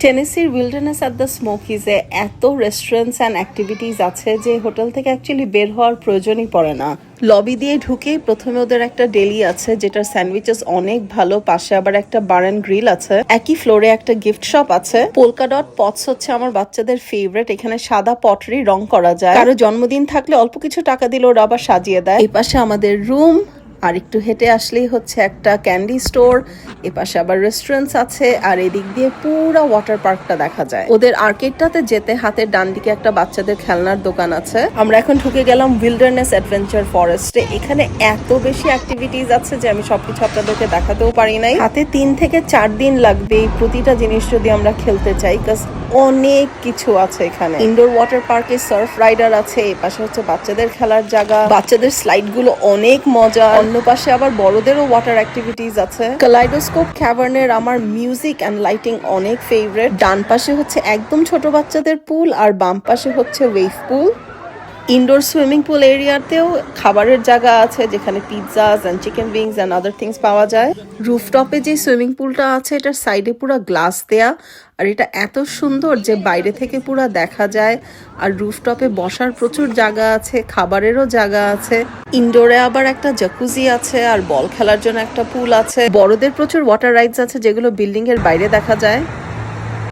টেনেসির wilderness at the স্মোকিজে এত restaurants and activities আছে যে হোটেল থেকে অ্যাকচুয়ালি বের হওয়ার প্রয়োজনই পড়ে না। লবি দিয়ে ঢুকেই প্রথমে ওদের একটা ডেলি আছে যেটার স্যান্ডউইচেস অনেক ভালো, পাশে আবার একটা বার অ্যান্ড গ্রিল আছে, একই ফ্লোরে একটা গিফট শপ আছে। পোলকা ডট পটস হচ্ছে আমার বাচ্চাদের ফেভারিট। এখানে সাদা পটরি রং করা যায়, কারো জন্মদিন থাকলে অল্প কিছু টাকা দিলে ওরা আবার সাজিয়ে দেয়। এই পাশে আমাদের রুম, আর একটু হেঁটে আসলেই হচ্ছে একটা ক্যান্ডি স্টোর, এপাশে আবার রেস্টুরেন্টস আছে, আর এদিক দিয়ে পুরো ওয়াটার পার্কটা দেখা যায়। ওদের আর্কেডটাতে যেতে হাতের ডান দিকে একটা বাচ্চাদের খেলনার দোকান আছে। আমরা এখন ঢুকে গেলাম উইল্ডারনেস অ্যাডভেঞ্চার ফরেস্টে। এখানে এত বেশি অ্যাক্টিভিটিস আছে যে আমি সবকিছু আপনাদেরকে দেখাতেও পারি নাই। হাতে 3 থেকে 4 দিন লাগবে এই প্রতিটা জিনিস যদি আমরা খেলতে চাই, কাজ অনেক কিছু আছে এখানে। ইনডোর ওয়াটার পার্কে সার্ফ রাইডার আছে, এই পাশে হচ্ছে বাচ্চাদের খেলার জায়গা, বাচ্চাদের স্লাইড গুলো অনেক মজা। অন্য পাশে আবার বড়দেরও ওয়াটার অ্যাক্টিভিটিস আছে। কালাইডোস্কোপ ক্যাভার্নের আমার মিউজিক অ্যান্ড লাইটিং অনেক ফেভারিট। ডান পাশে হচ্ছে একদম ছোট বাচ্চাদের পুল, আর বাম পাশে হচ্ছে wave pool. Indoor swimming pool এরিয়াতেও খাবারের জায়গা আছে যেখানে pizzas and chicken wings and other things পাওয়া যায়। রুফটপে যে সুইমিং পুলটা আছে এটার সাইডে পুরো গ্লাস দেয়া, আর এটা এত সুন্দর যে বাইরে থেকে পুরো দেখা যায়। আর রুফটপে বসার প্রচুর জায়গা আছে, খাবারেরও জায়গা আছে। ইনডোরে আবার একটা জাকুজি আছে, আর বল খেলার জন্য একটা পুল আছে। বড়দের প্রচুর ওয়াটার রাইডস আছে যেগুলো বিল্ডিং এর বাইরে দেখা যায়।